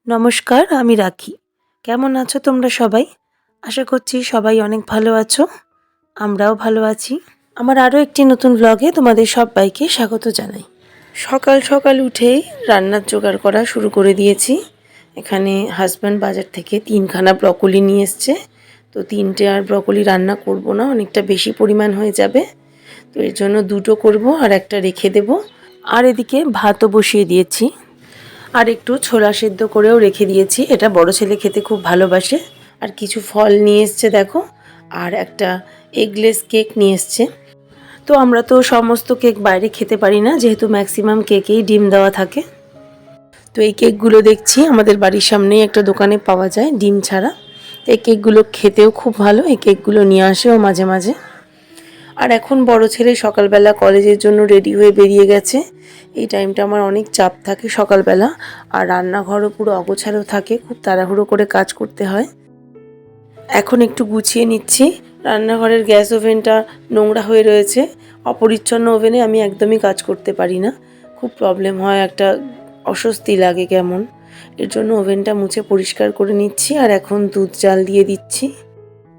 নমস্কার, আমি রাখি। কেমন আছো তোমরা সবাই? আশা করছি সবাই অনেক ভালো আছো। আমরাও ভালো আছি। আমার আরও একটি নতুন ব্লগে তোমাদের সবাইকে স্বাগত জানাই। সকাল সকাল উঠেই রান্নার জোগাড় করা শুরু করে দিয়েছি। এখানে হাজব্যান্ড বাজার থেকে 3খানা ব্রকলি নিয়ে এসছে। তো 3টে আর ব্রকলি রান্না করব না, অনেকটা বেশি পরিমাণ হয়ে যাবে। তো এর জন্য 2টো করব আর একটা রেখে দেব। আর এদিকে ভাতও বসিয়ে দিয়েছি। আর একটু ছোলা সেদ্ধ করেও রেখে দিয়েছি, এটা বড় ছেলে খেতে খুব ভালোবাসে। আর কিছু ফল নিয়ে এসছে দেখো, আর একটা এগলেস কেক নিয়ে এসছে। তো আমরা তো সমস্ত কেক বাইরে খেতে পারি না, যেহেতু ম্যাক্সিমাম কেকেই ডিম দেওয়া থাকে। তো এই কেকগুলো দেখছি আমাদের বাড়ির সামনেই একটা দোকানে পাওয়া যায় ডিম ছাড়া। এই কেকগুলো খেতেও খুব ভালো, এই কেকগুলো নিয়ে আসেও মাঝে মাঝে। আর এখন বড় ছেলে সকালবেলা কলেজের জন্য রেডি হয়ে বেরিয়ে গেছে। এই টাইমটা আমার অনেক চাপ থাকে সকালবেলা, আর রান্নাঘরও পুরো অগোছালো থাকে, খুব তাড়াহুড়ো করে কাজ করতে হয়। এখন একটু গুছিয়ে নিচ্ছি। রান্নাঘরের গ্যাস ওভেনটা নোংরা হয়ে রয়েছে। অপরিচ্ছন্ন ওভেনে আমি একদমই কাজ করতে পারি না, খুব প্রবলেম হয়, একটা অস্বস্তি লাগে কেমন। এর জন্য ওভেনটা মুছে পরিষ্কার করে নিচ্ছি। আর এখন দুধ জাল দিয়ে দিচ্ছি।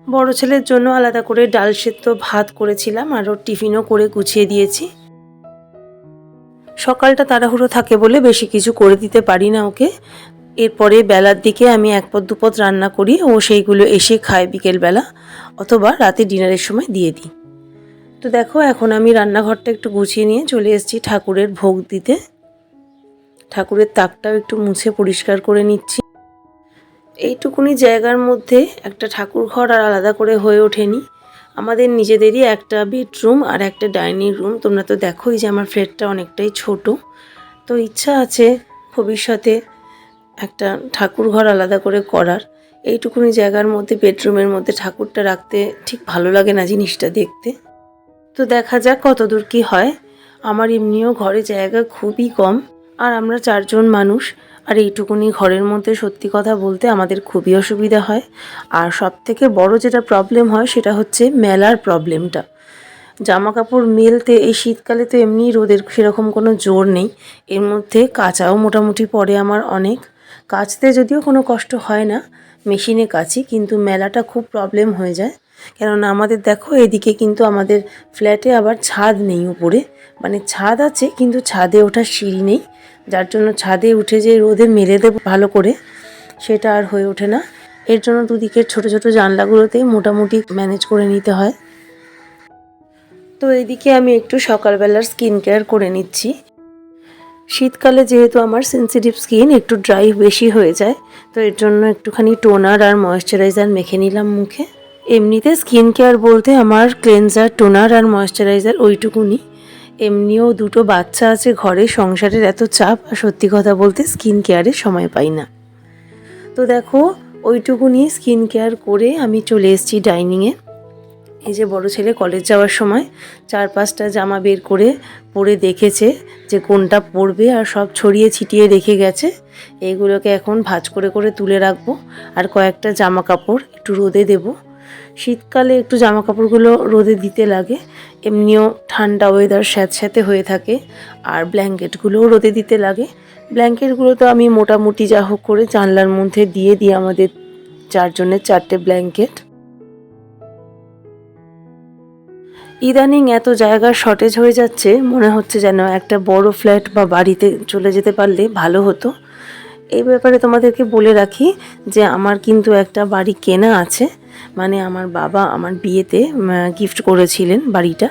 বড় ছেলের জন্য আলাদা করে ডাল সেদ্ধ ভাত করেছিলাম, আর ওর টিফিনও করে গুছিয়ে দিয়েছি। সকালটা তাড়াহুড়ো থাকে বলে বেশি কিছু করে দিতে পারি না ওকে। এরপরে বেলার দিকে আমি এক পদ দুপদ রান্না করি, ও সেইগুলো এসে খায় বিকেলবেলা, অথবা রাতে ডিনারের সময় দিয়ে দিই। তো দেখো, এখন আমি রান্নাঘরটা একটু গুছিয়ে নিয়ে চলে এসেছি ঠাকুরের ভোগ দিতে। ঠাকুরের তাকটাও একটু মুছে পরিষ্কার করে নিচ্ছি। এইটুকুনি জায়গার মধ্যে একটা ঠাকুর ঘর আর আলাদা করে হয়ে ওঠেনি। আমাদের নিজেদেরই একটা বেডরুম আর একটা ডাইনিং রুম। তোমরা তো দেখোই যে আমার ফ্ল্যাটটা অনেকটাই ছোট। তো ইচ্ছা আছে ভবিষ্যতে একটা ঠাকুর ঘর আলাদা করে করার। এইটুকুনি জায়গার মধ্যে বেডরুমের মধ্যে ঠাকুরটা রাখতে ঠিক ভালো লাগে না জিনিসটা দেখতে। তো দেখা যাক কতদূর কি হয়। আমার এমনিও ঘরে জায়গা খুবই কম, আর আমরা 4জন মানুষ। আর এইটুকুনি ঘরের মধ্যে সত্যি কথা বলতে আমাদের খুবই অসুবিধা হয়। আর সবথেকে বড় যেটা প্রবলেম হয় সেটা হচ্ছে মেলার প্রবলেমটা। জামা কাপড় মেলতে এই শীতকালে তো এমনি রোদের সেরকম কোনো জোর নেই, এর মধ্যে কাচাও মোটামুটি পড়ে আমার অনেক। কাচতে যদিও কোনো কষ্ট হয় না, মেশিনে কাচি, কিন্তু মেলাটা খুব প্রবলেম হয়ে যায়। কেননা আমাদের দেখো এদিকে কিন্তু আমাদের ফ্ল্যাটে আবার ছাদ নেই উপরে, মানে ছাদ আছে কিন্তু ছাদে ওঠার সিঁড়ি নেই, যার জন্য ছাদে উঠে যে রোদে মেলে দেবো ভালো করে সেটা আর হয়ে ওঠে না। এর জন্য দুদিকের ছোট ছোট জানলাগুলোতেই মোটামুটি ম্যানেজ করে নিতে হয়। তো এইদিকে আমি একটু সকালবেলার স্কিন কেয়ার করে নিচ্ছি। শীতকালে যেহেতু আমার সেন্সিটিভ স্কিন একটু ড্রাই বেশি হয়ে যায়, তো এর জন্য একটুখানি টোনার আর ময়েশ্চারাইজার মেখে নিলাম মুখে। এমনিতে স্কিন কেয়ার বলতে আমার ক্লেনজার, টোনার আর ময়েশ্চারাইজার ওইটুকুনি। এমনিও 2টো বাচ্চা আছে ঘরে, সংসারের এত চাপ, আর সত্যি কথা বলতে স্কিন কেয়ারে সময় পাই না। তো দেখো, ওইটুকুনি স্কিন কেয়ার করে আমি চলে এসেছি ডাইনিংয়ে। এই যে বড় ছেলে কলেজ যাওয়ার সময় 4-5টা জামা বের করে পরে দেখেছে যে কোনটা পরবে, আর সব ছড়িয়ে ছিটিয়ে রেখে গেছে। এইগুলোকে এখন ভাঁজ করে করে তুলে রাখবো। আর কয়েকটা জামা কাপড় একটু রোদে দেব। শীতকালে একটু জামা কাপড়গুলো রোদে দিতে লাগে, এমনিও ঠান্ডা ওয়েদার স্যাঁতস্যাঁতে হয়ে থাকে। আর ব্ল্যাঙ্কেটগুলোও রোদে দিতে লাগে। ব্ল্যাঙ্কেটগুলো তো আমি মোটামুটি যা হোক করে জানলার মধ্যে দিয়ে দিই, আমাদের 4জনের 4টে ব্ল্যাঙ্কেট। ইদানিং এত জায়গার শর্টেজ হয়ে যাচ্ছে, মনে হচ্ছে যেন একটা বড় ফ্ল্যাট বা বাড়িতে চলে যেতে পারলে ভালো হতো। এই ব্যাপারে তোমাদেরকে বলে রাখি যে আমার কিন্তু একটা বাড়ি কেনা আছে, মানে আমার বাবা আমার বিয়েতে গিফট করেছিলেন বাড়িটা।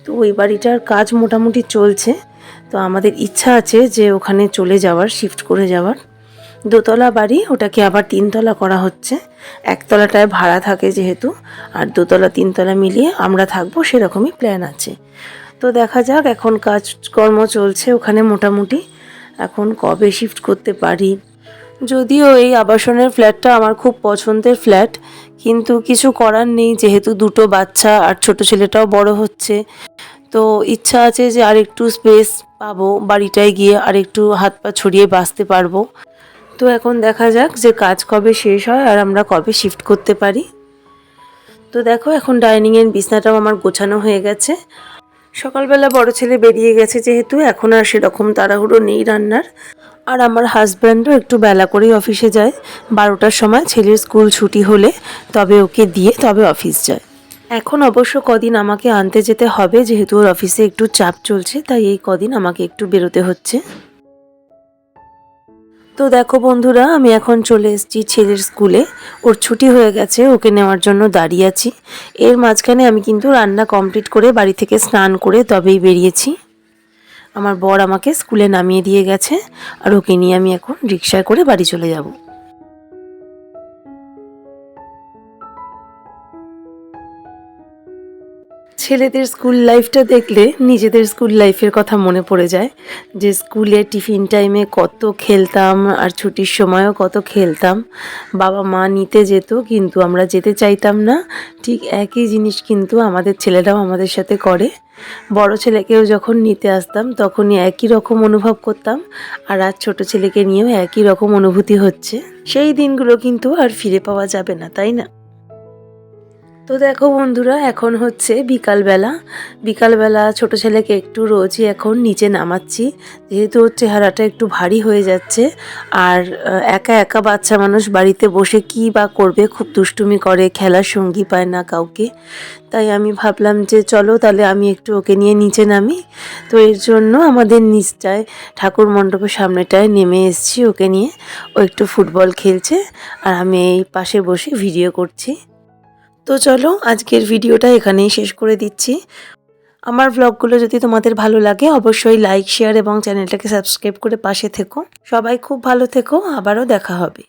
তো ওই বাড়িটার কাজ মোটামুটি চলছে। তো আমাদের ইচ্ছা আছে যে ওখানে চলে যাওয়ার, শিফট করে যাওয়ার। দোতলা বাড়ি, ওটাকে আবার 3তলা করা হচ্ছে। একতলাটায় ভাড়া থাকে যেহেতু, আর দোতলা 3তলা মিলিয়ে আমরা থাকবো, সেরকমই প্ল্যান আছে। তো দেখা যাক, এখন কাজকর্ম চলছে ওখানে মোটামুটি। এখন কবে শিফট করতে পারি। যদিও এই আবাসনের ফ্ল্যাটটা আমার খুব পছন্দের ফ্ল্যাট, কিন্তু কিছু করার নেই, যেহেতু 2টো বাচ্চা আর ছোট ছেলেটাও বড় হচ্ছে। তো ইচ্ছা আছে যে আরেকটু স্পেস পাবো বাড়িটায় গিয়ে, আরেকটু হাত পা ছড়িয়ে বাঁচতে পারবো। তো এখন দেখা যাক যে কাজ কবে শেষ হয় আর আমরা কবে শিফট করতে পারি। তো দেখো, এখন ডাইনিংয়ের বিছনাটাও আমার গোছানো হয়ে গেছে। সকালবেলা বড় ছেলে বেরিয়ে গেছে যেহেতু এখন আর সেরকম তাড়াহুড়ো নেই রান্নার। আর আমার হাজব্যান্ডও একটু বেলা করেই অফিসে যায়, 12টার সময় ছেলের স্কুল ছুটি হলে তবে ওকে দিয়ে তবে অফিস যায়। এখন অবশ্য কদিন আমাকে আনতে যেতে হবে যেহেতু ওর অফিসে একটু চাপ চলছে, তাই এই কদিন আমাকে একটু বেরোতে হচ্ছে। তো দেখো বন্ধুরা, আমি এখন চলে এসেছি ছেলের স্কুলে। ওর ছুটি হয়ে গেছে, ওকে নেওয়ার জন্য দাঁড়িয়ে আছি। এর মাঝখানে আমি কিন্তু রান্না কমপ্লিট করে বাড়ি থেকে স্নান করে তবেই বেরিয়েছি। আমার বর আমাকে স্কুলে নামিয়ে দিয়ে গেছে, আর ওকে নিয়ে আমি এখন রিকশায় করে বাড়ি চলে যাব। ছেলেদের স্কুল লাইফটা দেখলে নিজেদের স্কুল লাইফের কথা মনে পড়ে যায়, যে স্কুলে টিফিন টাইমে কত খেলতাম আর ছুটির সময়ও কত খেলতাম। বাবা মা নিতে যেত কিন্তু আমরা যেতে চাইতাম না। ঠিক একই জিনিস কিন্তু আমাদের ছেলেরাও আমাদের সাথে করে। বড় ছেলেকেও যখন নিতে আসতাম তখনই একই রকম অনুভব করতাম, আর আজ ছোট ছেলেকে নিয়েও একই রকম অনুভূতি হচ্ছে। সেই দিনগুলো কিন্তু আর ফিরে পাওয়া যাবে না, তাই না? তো দেখো বন্ধুরা, এখন হচ্ছে বিকালবেলা ছোট ছেলেকে একটু রোজই এখন নিচে নামাচ্ছি, যেহেতু ওর চেহারাটা একটু ভারী হয়ে যাচ্ছে। আর একা একা বাচ্চা মানুষ বাড়িতে বসে কি বা করবে, খুব দুষ্টুমি করে, খেলার সঙ্গী পায় না কাউকে। তাই আমি ভাবলাম যে চলো তাহলে আমি একটু ওকে নিয়ে নিচে নামি। তো এর জন্য আমাদের নিচটায় ঠাকুর মণ্ডপের সামনেটায় নেমে এসেছি ওকে নিয়ে। ও একটু ফুটবল খেলছে আর আমি এই পাশে বসে ভিডিও করছি। তো চলো আজকের ভিডিওটা এখানেই শেষ করে দিচ্ছি। আমার ব্লগগুলো যদি তোমাদের ভালো লাগে অবশ্যই লাইক, শেয়ার এবং চ্যানেলটাকে সাবস্ক্রাইব করে পাশে থেকো। সবাই খুব ভালো থেকো, আবারও দেখা হবে।